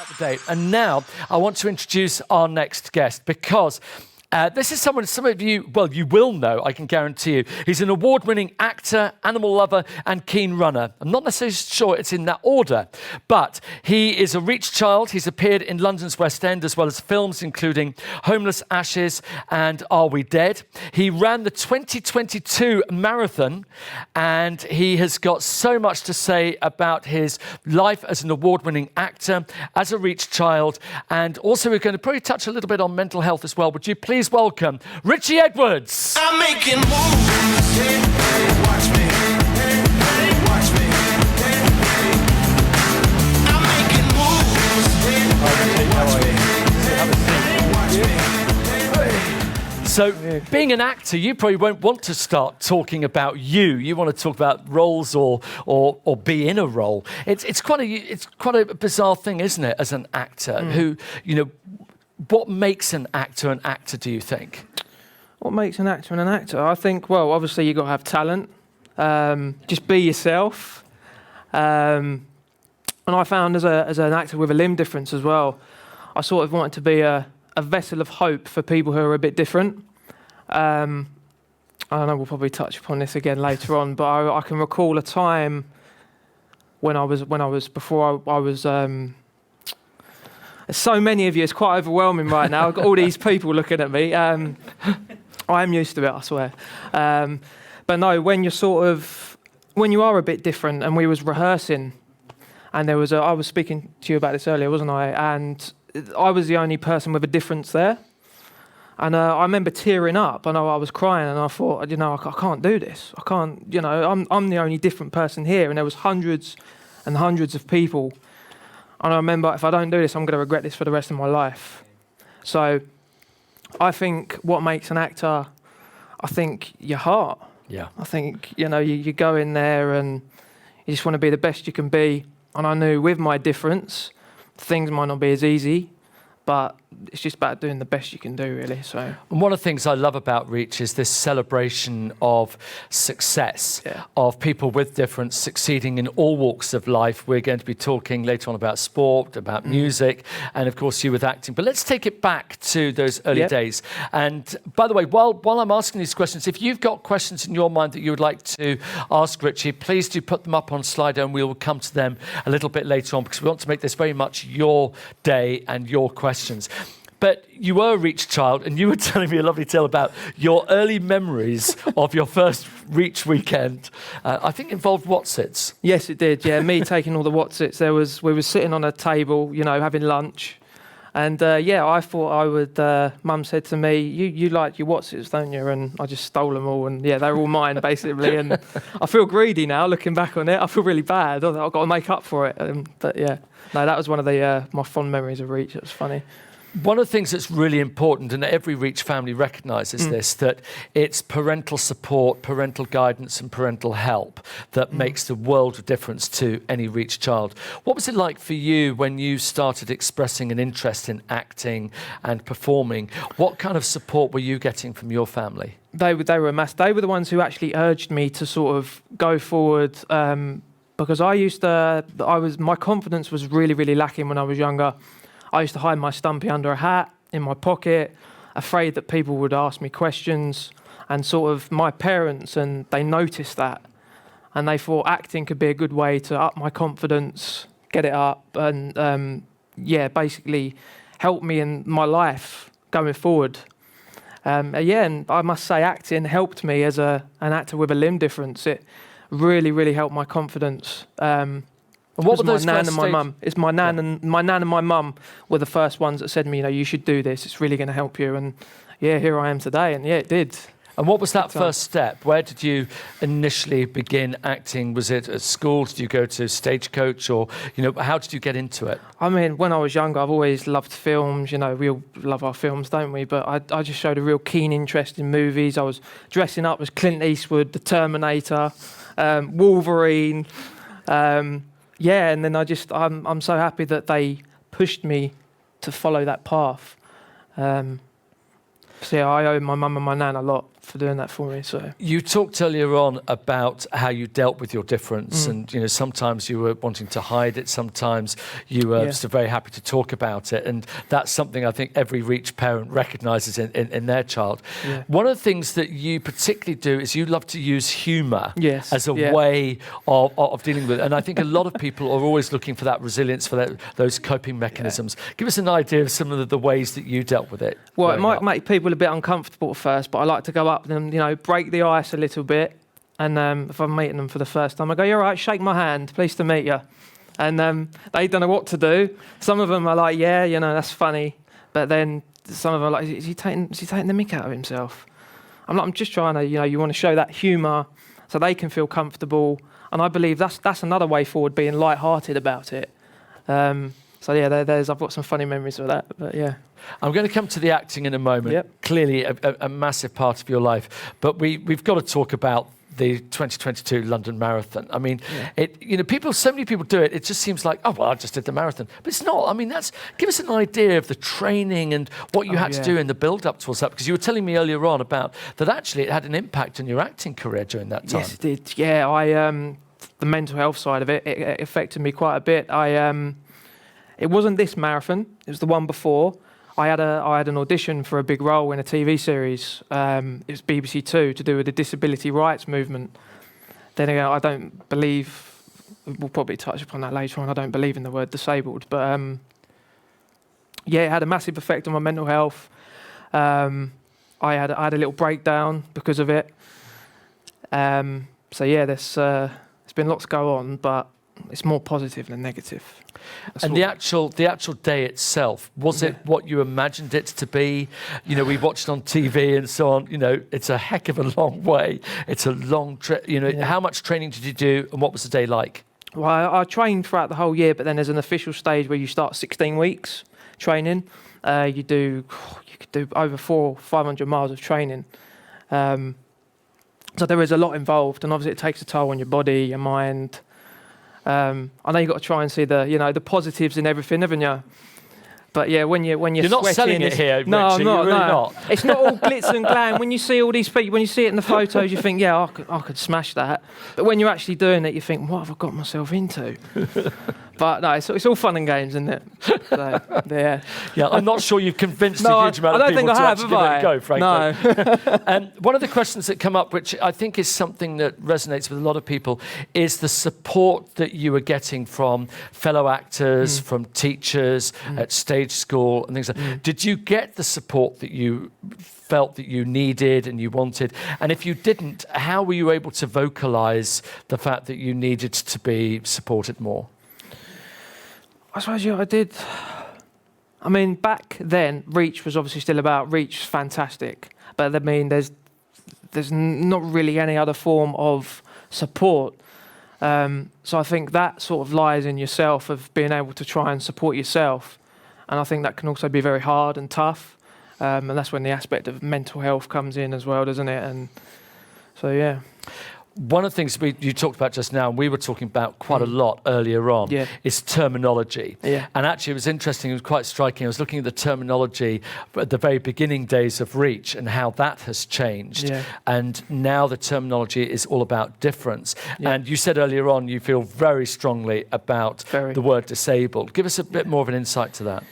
the date. And now I want to introduce our next guest because this is someone some of you, well, you will know, I can guarantee you. He's an award-winning actor, animal lover, and keen runner. I'm not necessarily sure it's in that order, but he is a Reach child. He's appeared in London's West End, as well as films including Homeless Ashes and Are We Dead? He ran the 2022 marathon, and he has got so much to say about his life as an award-winning actor, as a Reach child, and also we're going to probably touch a little bit on mental health as well. Would you please welcome Richie Edwards. I'm making moves. Hey, hey, watch me. Hey, hey, watch me. Hey, hey. I'm making moves. Hey, hey, watch me. So, being an actor, you probably won't want to start talking about you. You want to talk about roles or be in a role. It's quite a bizarre thing, isn't it, as an actor? Who, you know, what makes an actor, do you think? What makes an actor an actor? I think, well, obviously you've got to have talent. Just be yourself. And I found as an actor with a limb difference as well, I sort of wanted to be a vessel of hope for people who are a bit different. I know we'll probably touch upon this again later on, but I can recall a time when I was so many of you, it's quite overwhelming right now. I've got all these people looking at me. I am used to it, I swear. But no, when you are a bit different, and we was rehearsing, and I was speaking to you about this earlier, wasn't I? And I was the only person with a difference there. And I remember tearing up, and I was crying, and I thought, you know, I can't do this. I can't, you know, I'm the only different person here, and there was hundreds and hundreds of people. And I remember, if I don't do this, I'm going to regret this for the rest of my life. So I think what makes an actor, I think your heart. Yeah. I think, you know, you go in there and you just want to be the best you can be. And I knew with my difference, things might not be as easy, but it's just about doing the best you can do, really. So, and one of the things I love about Reach is this celebration of success, of people with difference succeeding in all walks of life. We're going to be talking later on about sport, about music, and of course you with acting. But let's take it back to those early days. And by the way, while I'm asking these questions, if you've got questions in your mind that you would like to ask Richie, please do put them up on Slido, and we will come to them a little bit later on, because we want to make this very much your day and your questions. But you were a Reach child, and you were telling me a lovely tale about your early memories of your first Reach weekend. I think involved Wotsits. Yes, it did. Yeah, me taking all the Wotsits. We were sitting on a table, you know, having lunch, and I thought I would. Mum said to me, "You like your Wotsits, don't you?" And I just stole them all, and they're all mine basically. And I feel greedy now, looking back on it. I feel really bad. I've got to make up for it. But yeah, no, that was one of the my fond memories of Reach. It was funny. One of the things that's really important, and every Reach family recognises this, that it's parental support, parental guidance and parental help that makes the world of difference to any Reach child. What was it like for you when you started expressing an interest in acting and performing? What kind of support were you getting from your family? They were a mess. They were the ones who actually urged me to sort of go forward, because my confidence was really, really lacking when I was younger. I used to hide my stumpy under a hat, in my pocket, afraid that people would ask me questions, and sort of my parents, and they noticed that, and they thought acting could be a good way to up my confidence, get it up, and basically help me in my life going forward. And I must say acting helped me as an actor with a limb difference. It really, really helped my confidence. And what were those my nan first and my mum? It's my nan and my mum were the first ones that said to me, you know, you should do this. It's really going to help you. And here I am today. And it did. And what was that first step? Where did you initially begin acting? Was it at school? Did you go to Stagecoach, or how did you get into it? I mean, when I was younger, I've always loved films. You know, we all love our films, don't we? But I just showed a real keen interest in movies. I was dressing up as Clint Eastwood, the Terminator, Wolverine. And then I'm so happy that they pushed me to follow that path. I owe my mum and my nan a lot. for doing that for me. So You talked earlier on about how you dealt with your difference, and sometimes you were wanting to hide it, sometimes you were just very happy to talk about it, and that's something I think every Reach parent recognises in their child. Yeah. One of the things that you particularly do is you love to use humour as a Yeah. way of dealing with it, and I think a lot of people are always looking for that resilience, for those coping mechanisms. Give us an idea of some of the ways that you dealt with it. well, it growing might up. make people a bit uncomfortable at first, but I like to go up and break the ice a little bit. And if I'm meeting them for the first time, I go, "You're right, shake my hand, pleased to meet you." And they don't know what to do. Some of them are like, "Yeah, that's funny," but then some of them are like, "Is he taking the mick out of himself?" I'm like, "I'm just trying to, you want to show that humour so they can feel comfortable." And I believe that's another way forward, being light-hearted about it. So yeah, I've got some funny memories of that. But yeah. I'm going to come to the acting in a moment. Yep. Clearly a massive part of your life. But we've got to talk about the 2022 London Marathon. I mean, so many people do it. It just seems like, oh, well, I just did the marathon. But it's not. I mean, give us an idea of the training and what you had to do in the build-up towards that. Because you were telling me earlier on about that actually it had an impact on your acting career during that time. Yes, it did. Yeah, the mental health side of it affected me quite a bit. It wasn't this marathon. It was the one before. I had an audition for a big role in a TV series. It was BBC Two to do with the disability rights movement. Then again, I don't believe, we'll probably touch upon that later on, I don't believe in the word disabled. But it had a massive effect on my mental health. I had a little breakdown because of it. So yeah, there's been lots go on, but it's more positive than negative. And the actual day itself, was it what you imagined it to be? We watched on TV and so on. It's a heck of a long way. It's a long trip. How much training did you do, and what was the day like? Well, I trained throughout the whole year, but then there's an official stage where you start 16 weeks training. You could do over 400 or 500 miles of training. So there is a lot involved, and obviously it takes a toll on your body, your mind. I know you've got to try and see the positives in everything, haven't you? But yeah, when you're not sweating, selling it here, Rich, no, I'm not. really No. not. It's not all glitz and glam. When you see all these people, when you see it in the photos, you think, yeah, I could smash that. But when you're actually doing it, you think, what have I got myself into? But no, it's all fun and games, isn't it? So, yeah. Yeah, I'm not sure you've convinced No, a huge amount I of don't people think I to have, actually give it a go, frankly. No. And one of the questions that come up, which I think is something that resonates with a lot of people, is the support that you were getting from fellow actors, from teachers at stage school and things like that. Did you get the support that you felt that you needed and you wanted? And if you didn't, how were you able to vocalise the fact that you needed to be supported more? I suppose, I did. I mean, back then, Reach was obviously still about. Reach was fantastic. But I mean, there's not really any other form of support. So I think that sort of lies in yourself, of being able to try and support yourself. And I think that can also be very hard and tough. And that's when the aspect of mental health comes in as well, doesn't it? And so, yeah. One of the things you talked about just now, and we were talking about quite a lot earlier on, is terminology. Yeah. And actually it was interesting, it was quite striking. I was looking at the terminology at the very beginning days of Reach and how that has changed. Yeah. And now the terminology is all about difference. Yeah. And you said earlier on you feel very strongly about the word disabled. Give us a bit more of an insight to that.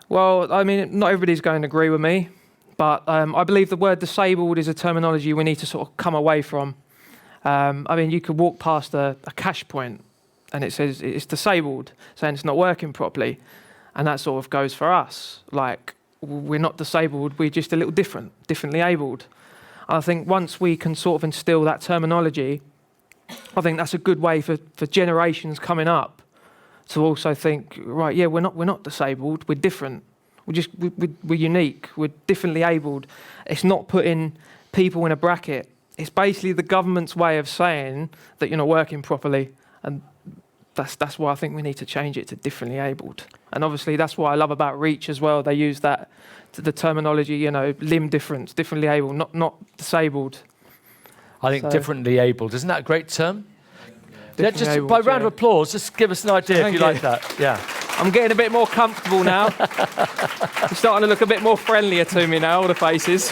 Well, I mean, not everybody's going to agree with me, but I believe the word disabled is a terminology we need to sort of come away from. I mean, you could walk past a cash point and it says it's disabled, saying it's not working properly. And that sort of goes for us. Like, we're not disabled, we're just a little differently abled. And I think once we can sort of instill that terminology, I think that's a good way for generations coming up to also think, right, yeah, we're not disabled, we're different. We're unique, we're differently abled. It's not putting people in a bracket. It's basically the government's way of saying that you're not working properly, and that's why I think we need to change it to differently abled. And obviously that's what I love about Reach as well. They use that to the terminology, limb difference, differently able, not disabled. I think differently abled. Isn't that a great term? Yeah, just Abled, by round of applause, just give us an idea if you like that. Yeah. I'm getting a bit more comfortable now. It's starting to look a bit more friendlier to me now, all the faces.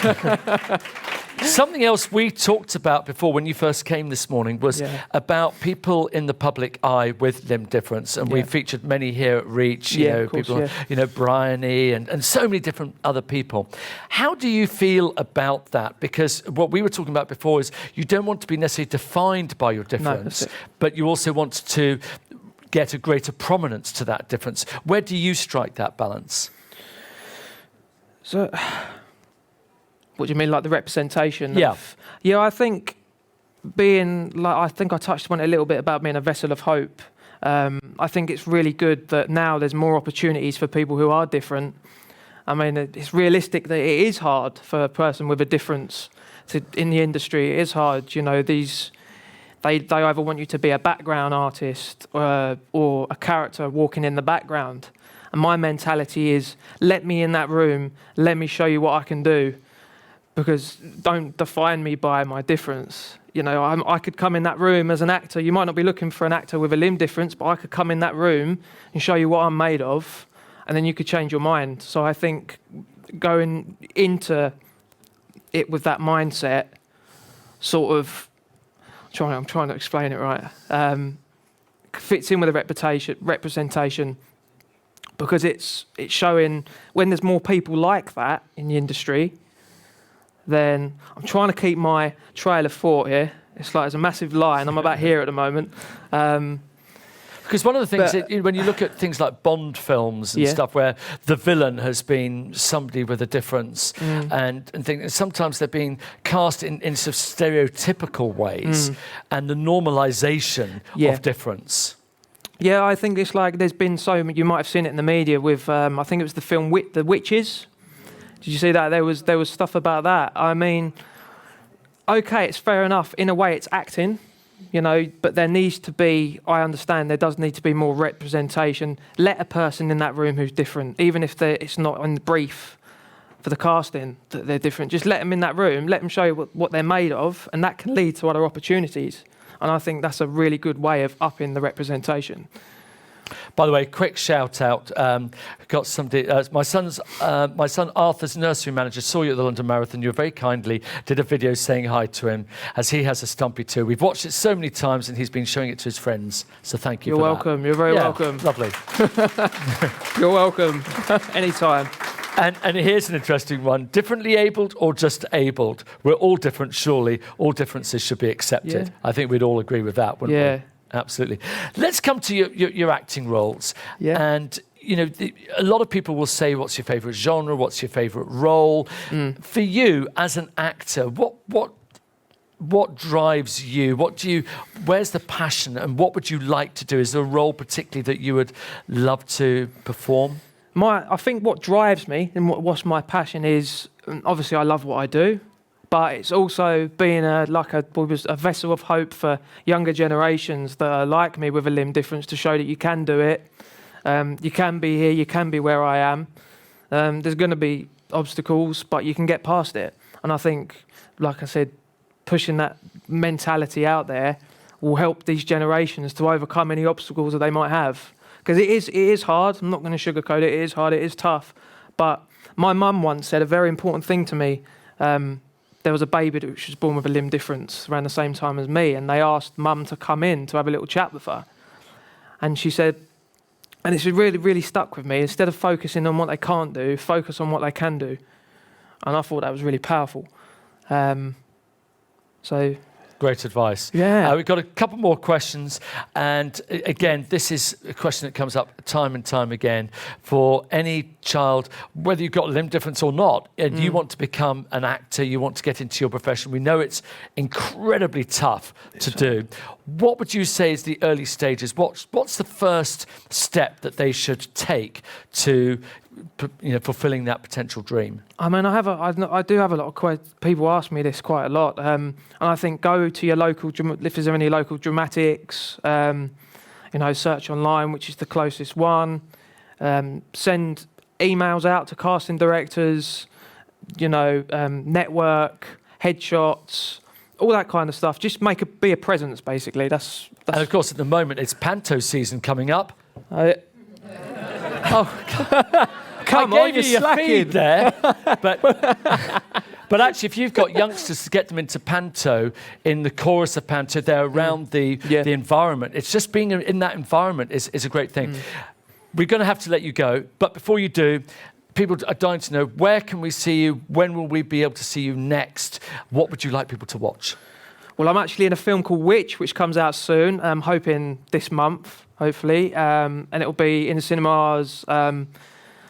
Something else we talked about before when you first came this morning was about people in the public eye with limb difference, and we featured many here at Reach. You know, of course, people, you know, Bryony and so many different other people. How do you feel about that? Because what we were talking about before is you don't want to be necessarily defined by your difference, but you also want to get a greater prominence to that difference. Where do you strike that balance? So, what do you mean, like the representation? Yeah. I think being, like, I think I touched on it a little bit about being a vessel of hope. I think it's really good that now there's more opportunities for people who are different. I mean, it's realistic that it is hard for a person with a difference in the industry. It is hard, you know, they either want you to be a background artist or a character walking in the background. And my mentality is, let me in that room, let me show you what I can do, because don't define me by my difference. You know, I could come in that room as an actor. You might not be looking for an actor with a limb difference, but I could come in that room and show you what I'm made of, and then you could change your mind. So I think going into it with that mindset, sort of, I'm trying to explain it right, fits in with the representation, because it's showing when there's more people like that in the industry, then I'm trying to keep my trail of thought here. It's like there's a massive line. I'm about here at the moment. Because one of the things, when you look at things like Bond films and stuff where the villain has been somebody with a difference and things, sometimes they're being cast in sort of stereotypical ways and the normalisation of difference. Yeah, I think it's like there's been you might have seen it in the media with, I think it was the film The Witches. Did you see that? There was stuff about that. I mean, okay, it's fair enough. In a way, it's acting, you know, but there needs to be, I understand there does need to be more representation. Let a person in that room who's different, even if it's not in the brief for the casting that they're different, just let them in that room, let them show you what they're made of, and that can lead to other opportunities. And I think that's a really good way of upping the representation. By the way, quick shout out. Got somebody. My son Arthur's nursery manager saw you at the London Marathon. You very kindly did a video saying hi to him, as he has a Stumpy too. We've watched it so many times, and he's been showing it to his friends. So thank you. You're welcome. You're very welcome. Lovely. You're welcome. Anytime. And here's an interesting one. Differently abled or just abled? We're all different, surely. All differences should be accepted. Yeah. I think we'd all agree with that, wouldn't we? Absolutely. Let's come to your acting roles. Yeah. And, you know, a lot of people will say, what's your favourite genre? What's your favourite role? For you, as an actor, what drives you? Where's the passion, and what would you like to do? Is there a role particularly that you would love to perform? I think what drives me and what's my passion is, obviously I love what I do, but it's also being a vessel of hope for younger generations that are like me with a limb difference, to show that you can do it. You can be here, you can be where I am. There's going to be obstacles, but you can get past it. And I think, like I said, pushing that mentality out there will help these generations to overcome any obstacles that they might have. Because it is hard. I'm not going to sugarcoat it. It is hard. It is tough. But my mum once said a very important thing to me. There was a baby that was born with a limb difference around the same time as me, and they asked mum to come in to have a little chat with her. And she said, and it's really, really stuck with me, instead of focusing on what they can't do, focus on what they can do. And I thought that was really powerful. Great advice. Yeah. We've got a couple more questions. And again, this is a question that comes up time and time again for any child, whether you've got a limb difference or not, and you want to become an actor, you want to get into your profession. We know it's incredibly tough to do. What would you say is the early stages? What's the first step that they should take to fulfilling that potential dream? I mean, I do have a lot of people ask me this quite a lot, and I think go to your local, if there's any local dramatics, search online, which is the closest one. Send emails out to casting directors, network, headshots, all that kind of stuff. Just be a presence, basically. That's. And of course, at the moment, it's Panto season coming up. Come on, you your feed there, But actually, if you've got youngsters to get them into panto, in the chorus of panto, they're around the environment. It's just being in that environment is a great thing. We're going to have to let you go, but before you do, people are dying to know, where can we see you? When will we be able to see you next? What would you like people to watch? Well, I'm actually in a film called Witch, which comes out soon. I'm hoping this month, hopefully, and it'll be in the cinemas. I'm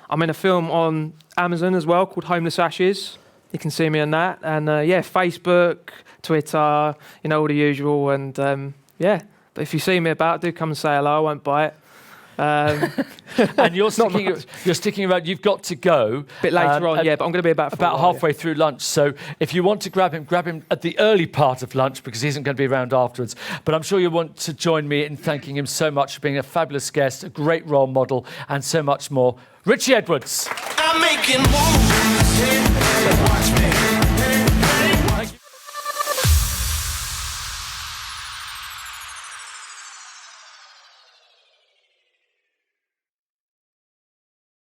in a film on Amazon as well called Homeless Ashes. You can see me on that. And Facebook, Twitter, all the usual. And but if you see me about, do come and say hello. I won't bite. And you're sticking around. You've got to go A bit later on, but I'm going to be about halfway through lunch. So if you want to grab him at the early part of lunch, because he isn't going to be around afterwards. But I'm sure you want to join me in thanking him so much for being a fabulous guest, a great role model, and so much more. Richie Edwards. I'm making moves. Watch me.